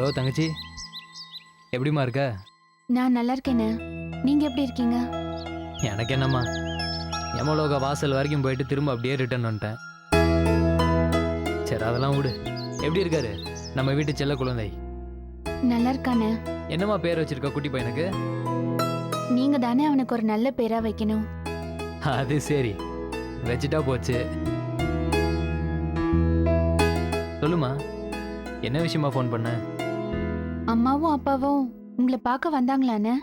Hello தங்கச்சி, எப்படிம்மா இருக்க? நான் நல்லா இருக்கேனே. நீங்க எப்படி இருக்கீங்க? எனக்கு என்னம்மா, யமலோக வாசல் வரைக்கும் போயிட்டு திரும்ப அப்படியே ரிட்டர்ன் வந்துட்டேன். சரி அதெல்லாம் விடு. எப்படி இருக்காரு நம்ம வீட்டு செல்ல குழந்தை? நல்லா இருக்கானே. என்னம்மா பேர் வச்சிருக்க குட்டி பையனுக்கு? நீங்க தானே அவனுக்கு ஒரு நல்ல பேரா வைக்கணும். அது சரி, வச்சுட்டா போச்சு. சொல்லுமா, என்ன விஷயமா ஃபோன் பண்ண? அம்மாவும் அப்பாவும் உங்களை பார்க்க வந்தாங்களானே?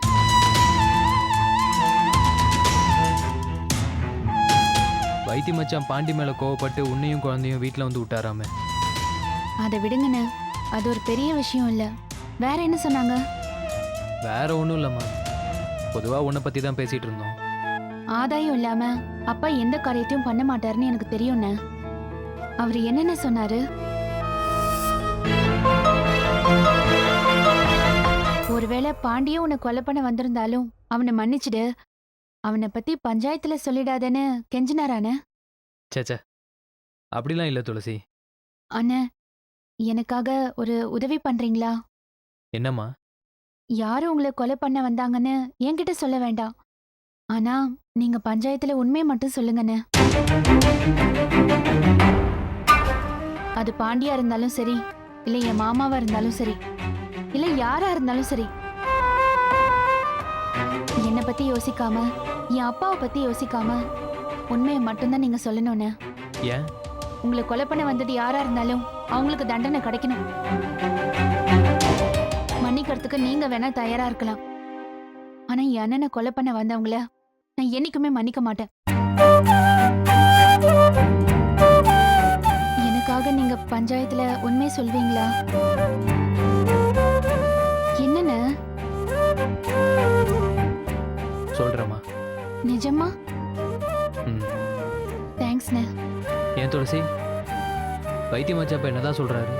வைத்தி மச்சான் பாண்டி மேல கோவப்பட்டு உன்னையும் குழந்தையும் வீட்டில் வந்து விட்டாராமே. அதை விடுங்கண்ணே, அது ஒரு பெரிய விஷயம் இல்ல. வேற என்ன சொன்னாங்க? வேற ஒன்றும் இல்லைம்மா, பொதுவாக உன்னை பற்றி தான் பேசிட்டு இருந்தோம். ஆதாயம் இல்லாம அப்பா எந்த காரியத்தையும் பண்ண மாட்டாருன்னு எனக்கு தெரியும்ண்ணே. அவர் என்னென்ன சொன்னாரு? ஒருவேளை பாண்டியும் உன்னை கொலை பண்ண வந்திருந்தாலும் அவனை மன்னிச்சிடு, அவனை பத்தி பஞ்சாயத்துல சொல்லிடாதேன்னு கெஞ்சினாரானே? சேச்சே, அப்படிலாம் இல்லை துளசி. அண்ணே, எனக்காக ஒரு உதவி பண்றீங்களா? என்னம்மா? யாரும் உங்களை கொலை பண்ண வந்தாங்கன்னு என்கிட்ட சொல்ல வேண்டாம். ஆனா நீங்க பஞ்சாயத்துல உண்மையை மட்டும் சொல்லுங்கண்ணே. அது பாண்டியா இருந்தாலும் சரி, இல்ல என் மாமாவா இருந்தாலும் சரி, இல்ல யாரா இருந்தாலும் சரி, என்னை பத்தி யோசிக்காம என் அப்பாவை பத்தி யோசிக்காம உண்மையை மட்டும்தான் நீங்க சொல்லணும்னு. ஏன்? உங்களை கொலை பண்ண வந்தது யாரா இருந்தாலும் அவங்களுக்கு தண்டனை கிடைக்கணும். மன்னிக்கிறதுக்கு நீங்க வேணா தயாரா இருக்கலாம். ஆனா என் அண்ணனை கொலை பண்ண வந்தவங்கள நான் என்னைக்குமே மன்னிக்க மாட்டேன். எனக்காக நீங்க பஞ்சாயத்துல உண்மையை சொல்வீங்களா? என்னன்னு? சொல்றேம்மா. நிஜமா? ம். தேங்க்ஸ்ண்ணே. ஏன் துளசி, வைத்திய மச்சாப்பா என்னதான் சொல்றாரு?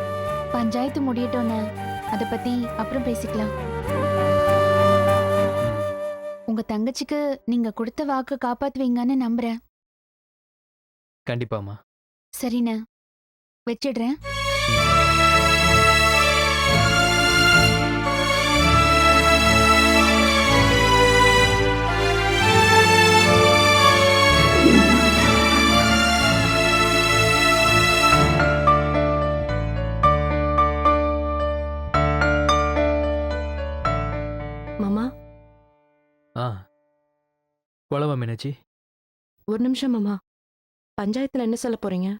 பஞ்சாயத்து முடியட்டோன்னு அதை பத்தி அப்புறம் பேசிக்கலாம். உங்க தங்கச்சிக்கு நீங்க கொடுத்த வாக்கு காப்பாத்துவீங்கன்னு நம்புறேன். கண்டிப்பாம்மா. சரிண்ணே, வச்சிடுறேன். மாமா, ஆ, குழவா மீனாட்சி. ஒரு நிமிஷம் மாமா. பஞ்சாயத்துல என்ன சொல்ல போறீங்க?